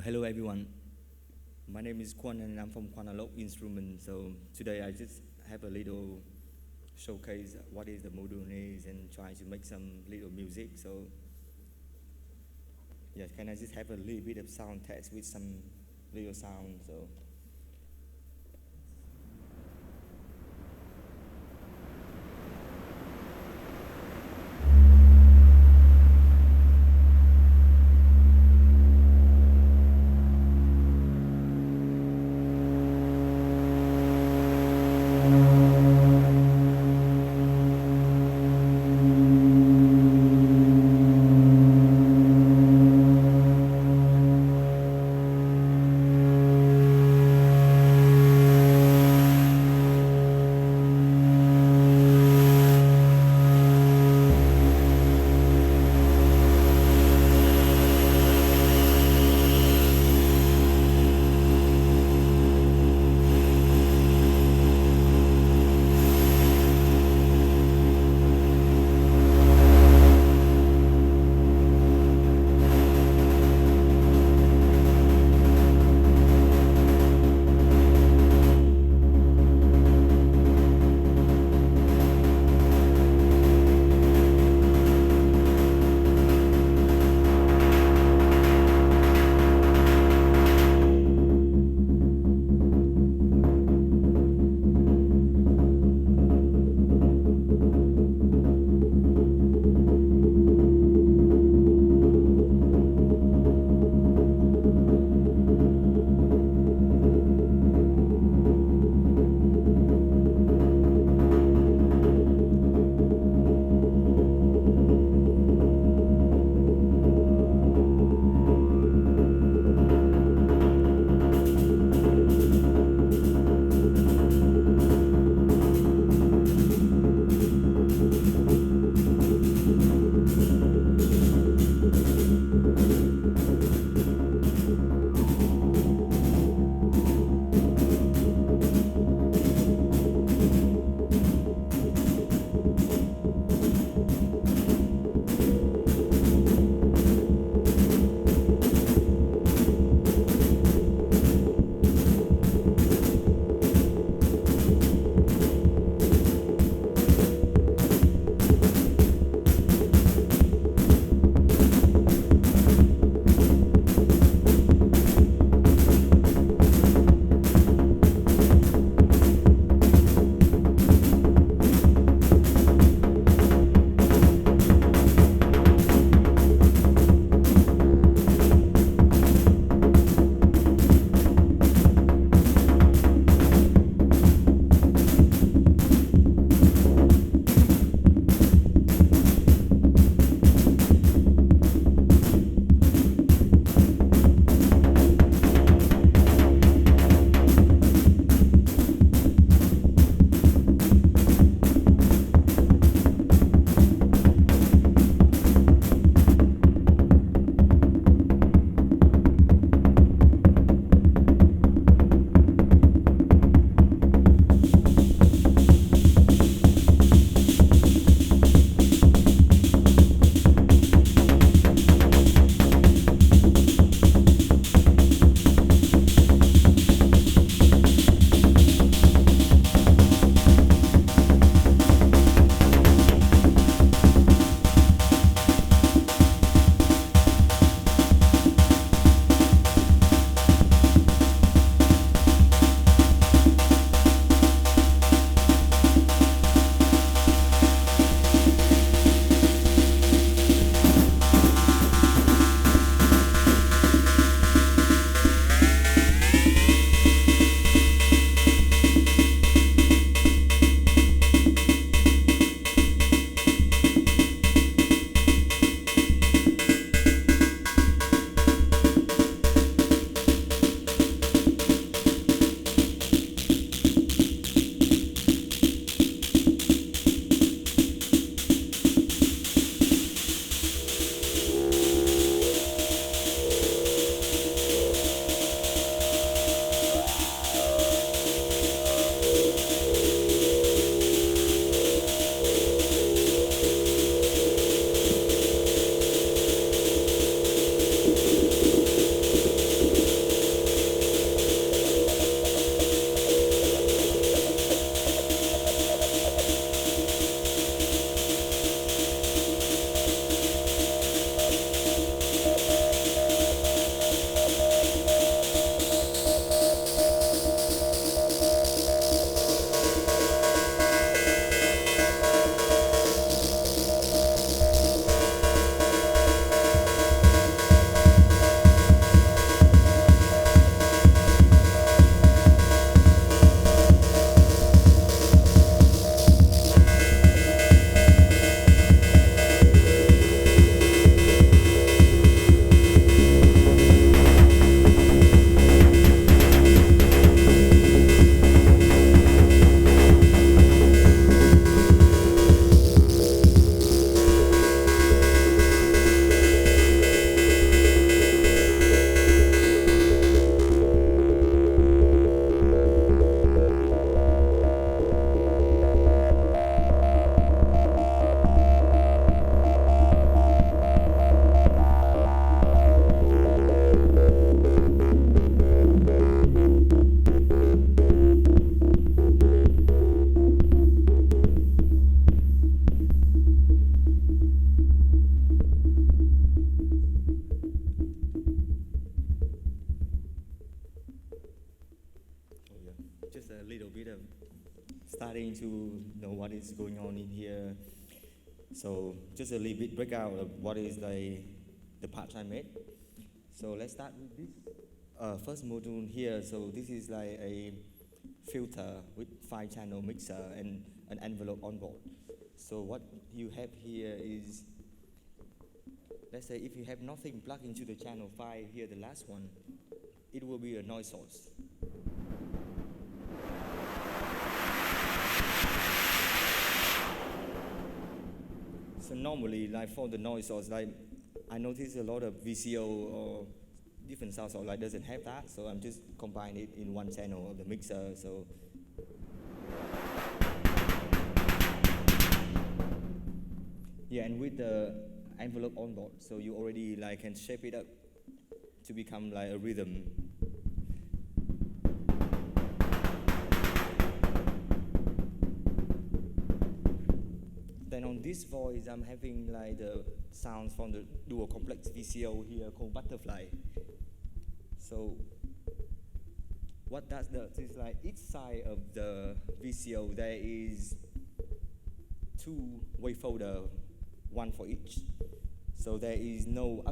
Hello everyone. My name is Quan and I'm from Quanalog instrument. So today I just have a little showcase what is the module is and try to make some little music. So yeah, can I just have a little bit of sound test with some little sound? So. starting to know what is going on in here. So just a little bit breakout of what is the parts I made. So let's start with this first module here. So this is like a filter with 5-channel mixer and an envelope on board. So what you have here is, let's say if you have nothing plugged into the channel 5 here, the last one, it will be a noise source. So normally, like for the noise source, like I notice a lot of VCO or different sound source like doesn't have that, so I'm just combine it in one channel of the mixer. So yeah, and with the envelope on board, so you already like can shape it up to become like a rhythm. Then on this voice, I'm having like the sounds from the dual complex VCO here called butterfly. So what that does is like each side of the VCO there is 2 wave folder, one for each. So there is no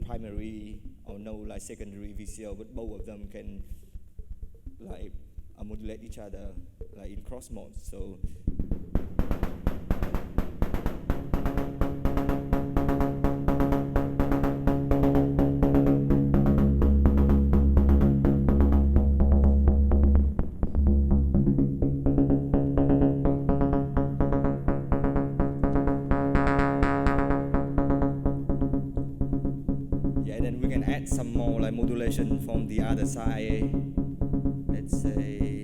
primary or no like secondary VCO, but both of them can like modulate each other like in cross mode. So some more like modulation from the other side. Let's say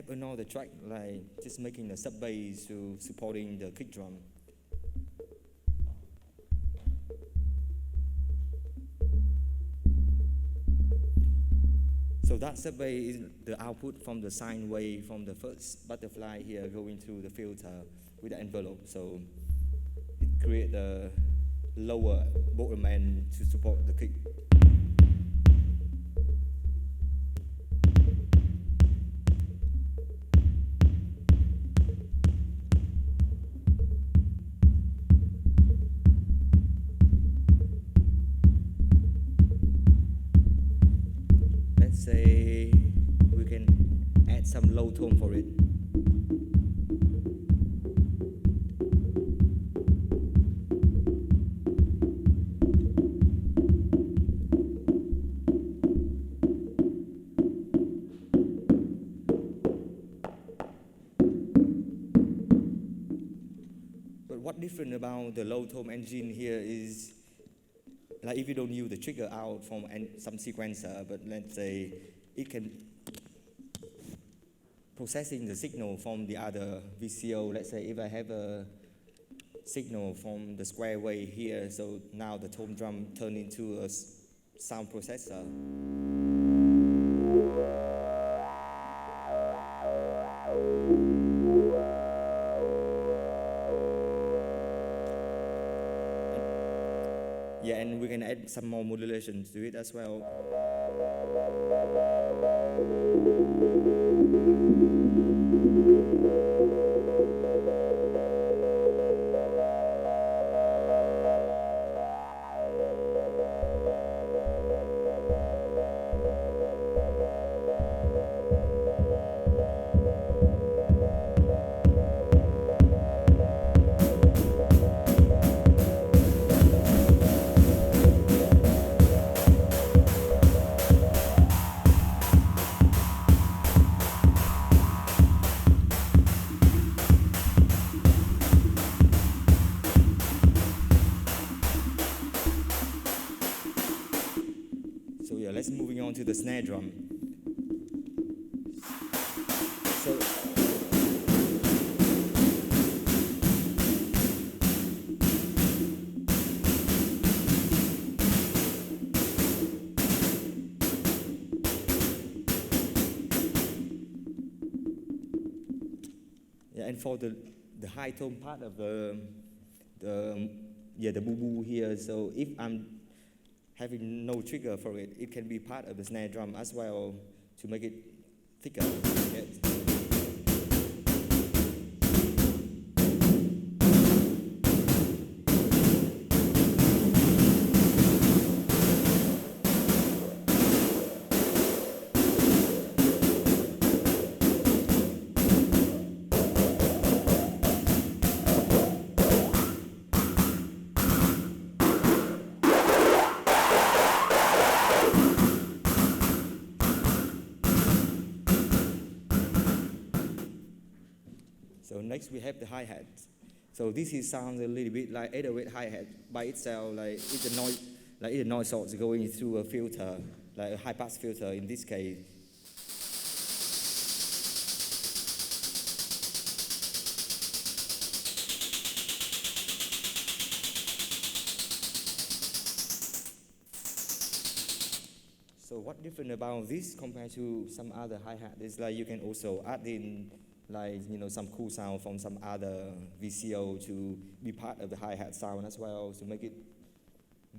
another track like just making the sub bass to supporting the kick drum. So that sub bass is the output from the sine wave from the first butterfly here going through the filter with the envelope. So it creates a lower bottom end to support the kick. Say we can add some low tone for it. But what different about the low tone engine here is, like if you don't use the trigger out from some sequencer, but let's say it can processing the signal from the other VCO. Let's say if I have a signal from the square wave here, so now the tone drum turn into a sound processor. Yeah, and we can add some more modulation to it as well. snare drum. So yeah, and for the high tone part of the BouBou here, so if I'm having no trigger for it, it can be part of the snare drum as well to make it thicker. Yes. So next we have the hi-hat. So this is sounds a little bit like 808 hi-hat by itself, like it's a noise source going through a filter, like a high-pass filter in this case. So what different about this compared to some other hi-hat is like you can also add in like, you know, some cool sound from some other VCO to be part of the hi-hat sound as well, to make it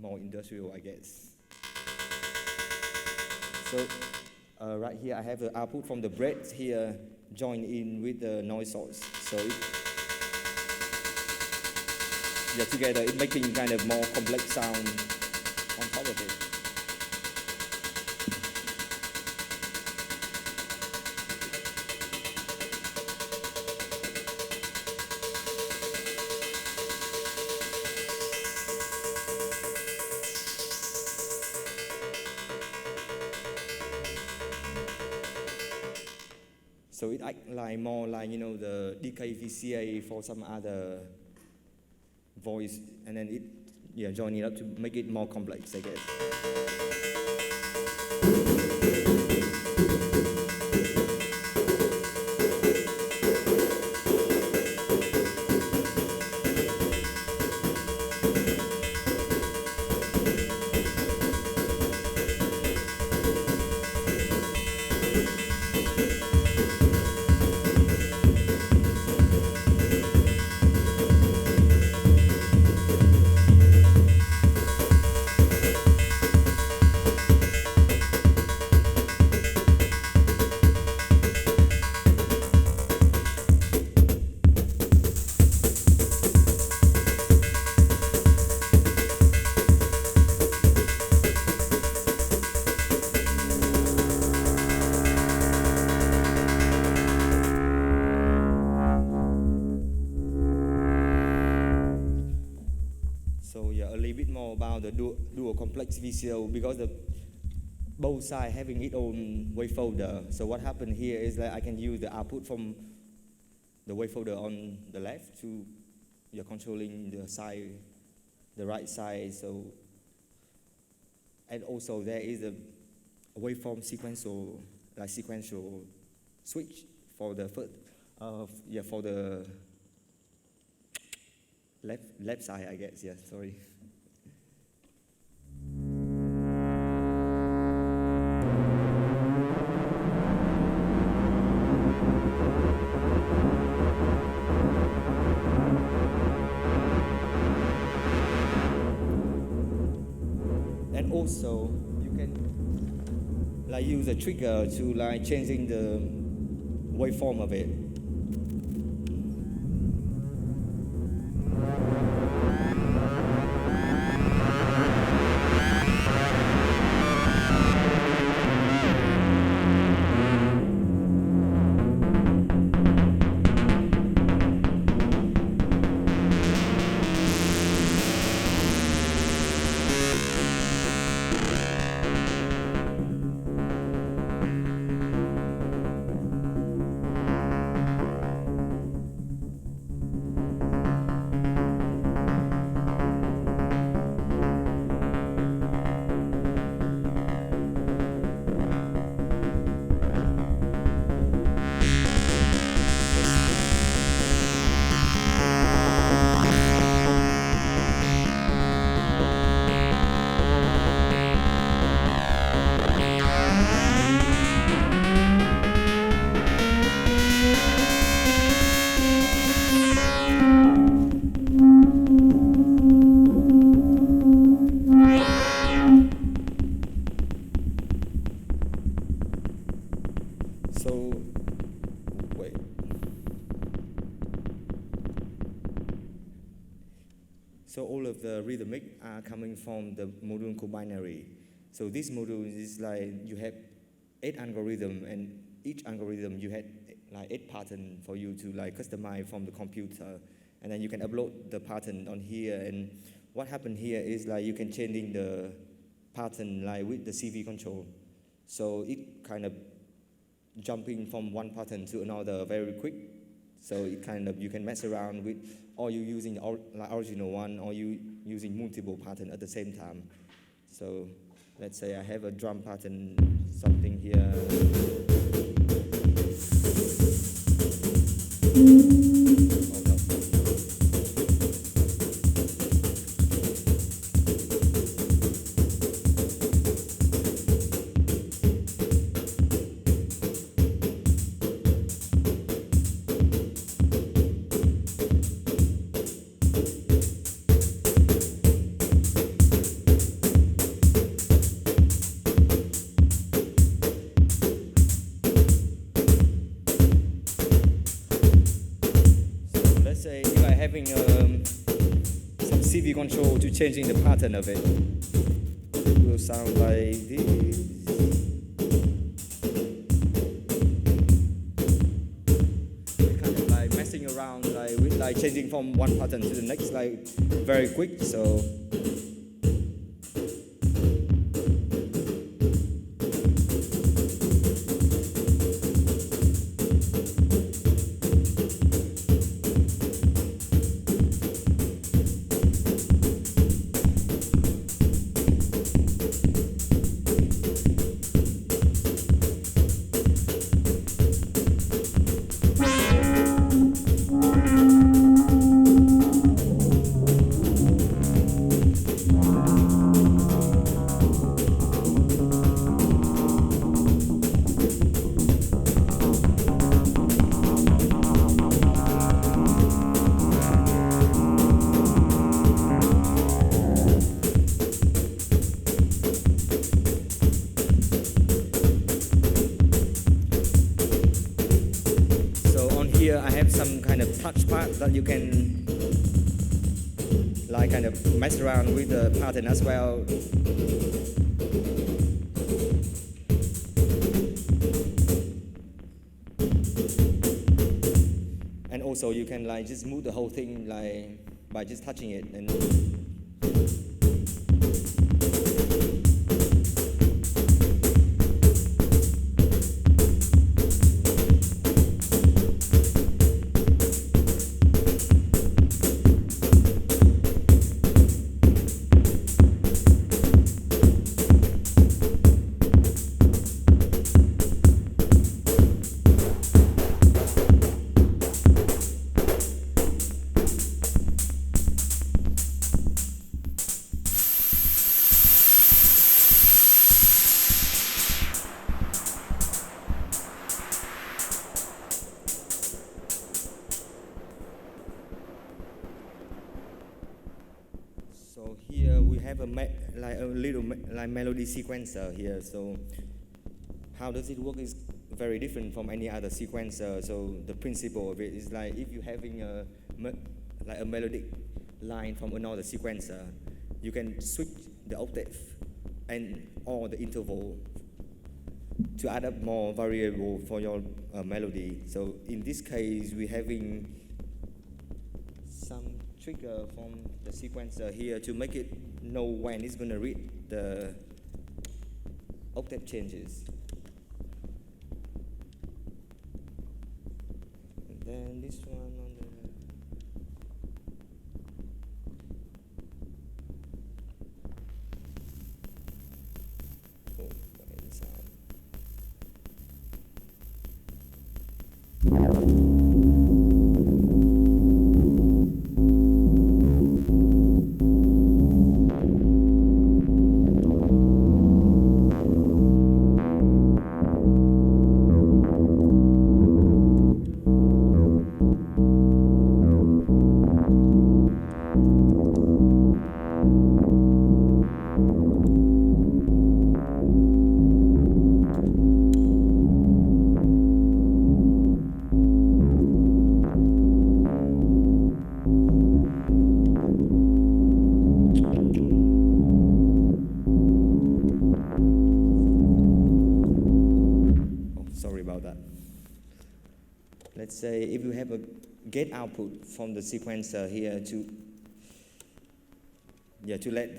more industrial, I guess. So right here I have the output from the bread here joined in with the noise source. So together it's making kind of more complex sound on top of it. So it acts like more like, you know, the DKVCA for some other voice, and then it, join it up to make it more complex, I guess. About the dual complex VCO, because both sides having its own wave folder. So what happened here is that I can use the output from the wave folder on the left to controlling the right side. So, and also there is a waveform sequential switch for the for the left side, I guess. Yeah, sorry. And also, you can like use a trigger to like changing the waveform of it. So, wait. So all of the rhythmic are coming from the module called binary. So this module is like you have 8 algorithms, and each algorithm you had like 8 patterns for you to like customize from the computer, and then you can upload the pattern on here. And what happened here is like you can changing the pattern like with the CV control. So it kind of jumping from one pattern to another very quick. So it kind of, you can mess around with, or you using like original one, or you using multiple pattern at the same time. So let's say I have a drum pattern, something here. Some CV control to changing the pattern of it. It will sound like this. We're kind of like messing around like with like changing from one pattern to the next like very quick. So some kind of touch part that you can like kind of mess around with the pattern as well. And also you can like just move the whole thing like by just touching it. And so here we have a little melody sequencer here. So how does it work is very different from any other sequencer. So the principle of it is like if you're having a melodic line from another sequencer, you can switch the octave and or the interval to add up more variable for your melody. So in this case, we're having some trigger from the sequencer here to make it know when it's going to read the octave changes. And then this one on the sound. let's say if you have a gate output from the sequencer here to let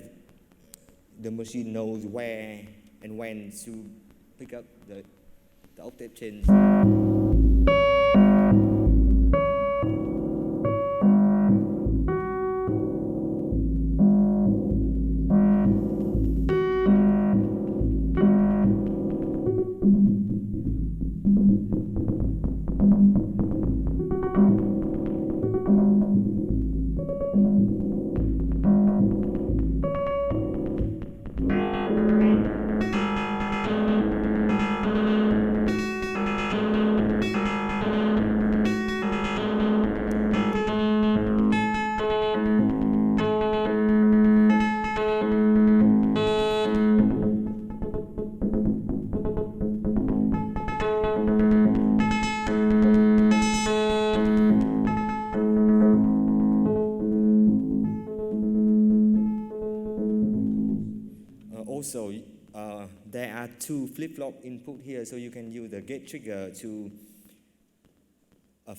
the machine knows where and when to pick up the octave change. Also, there are two flip-flop input here, so you can use the gate trigger to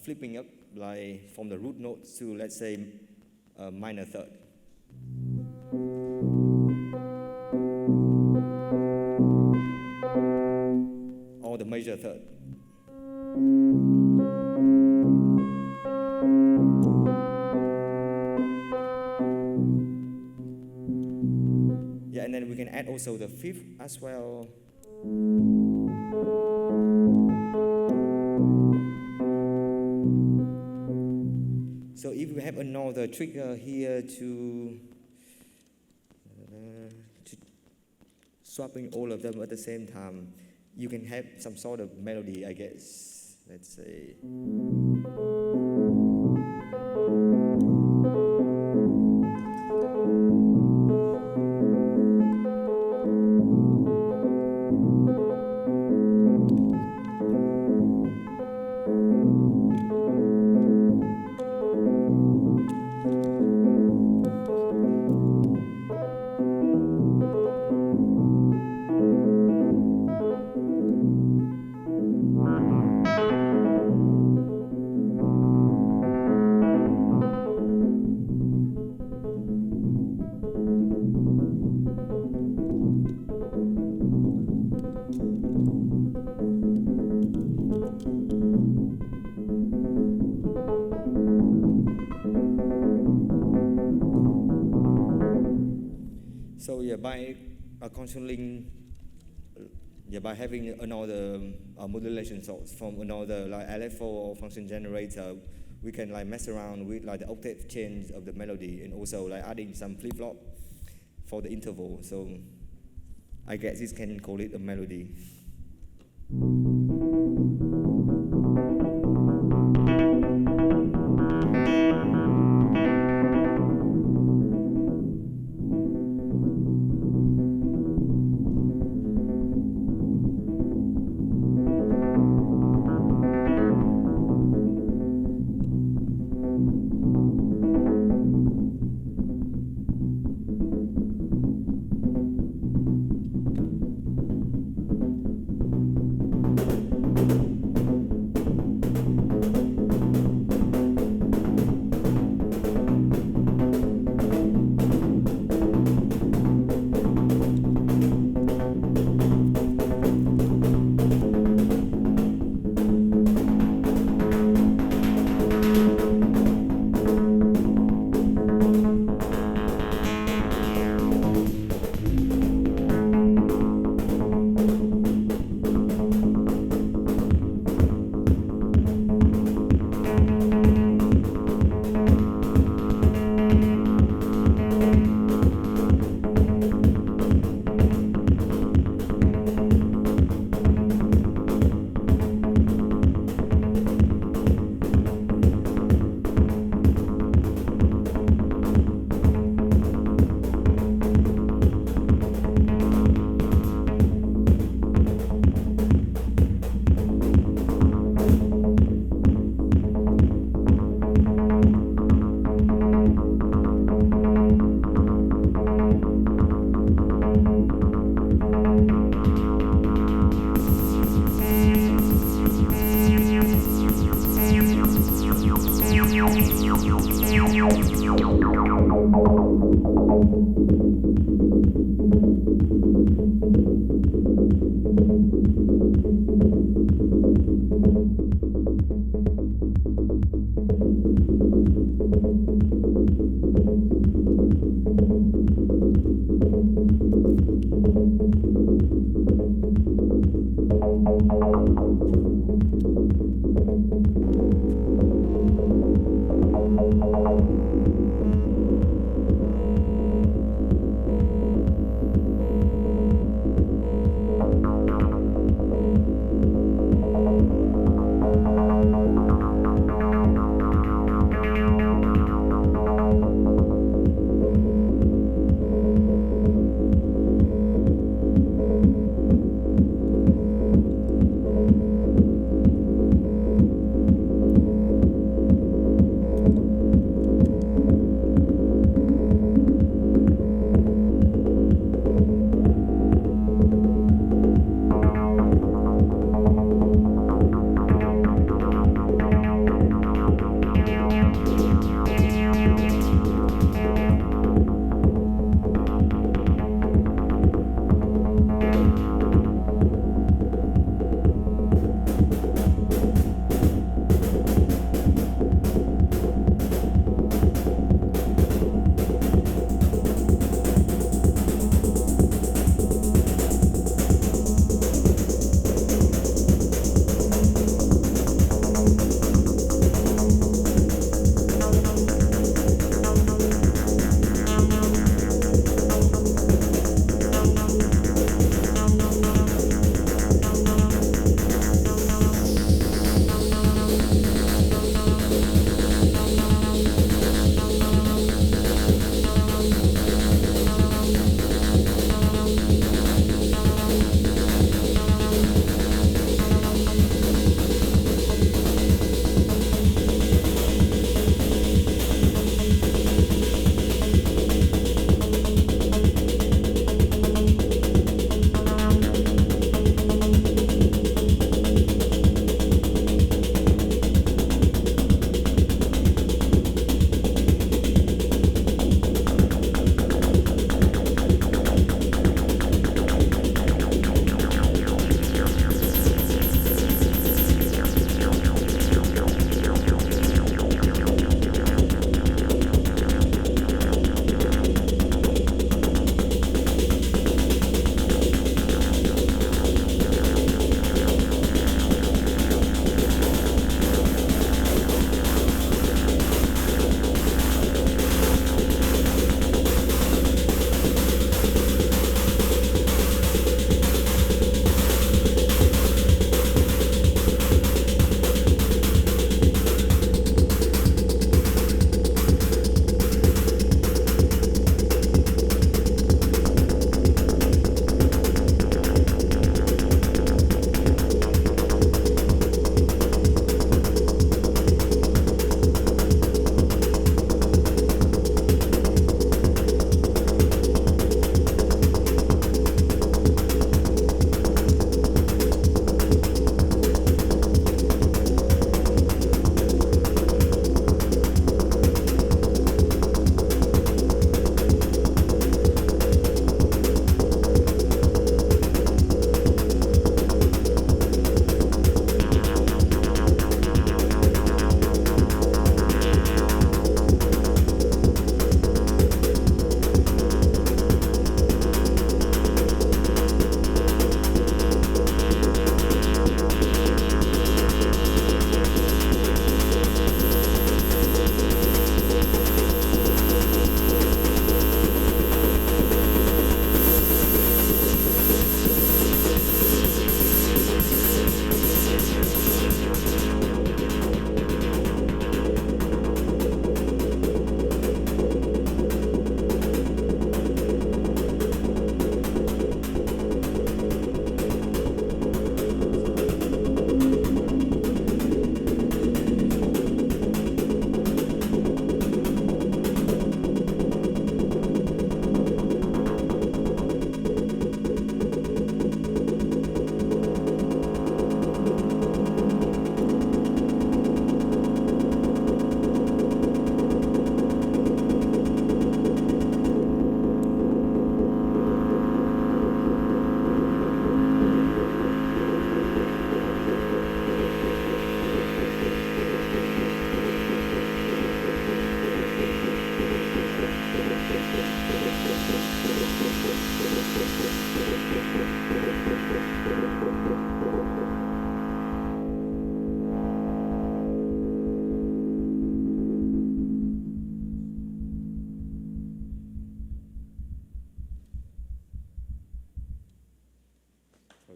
flipping up like from the root note to, let's say, a minor third. Or the major third. And then we can add also the fifth as well. So if we have another trigger here to swapping all of them at the same time, you can have some sort of melody, I guess. Let's say. So by controlling, by having another modulation source from another like LFO or function generator, we can like mess around with like the octave change of the melody and also like adding some flip-flop for the interval. So I guess this can call it a melody.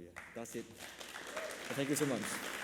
yeah, that's it. Thank you so much.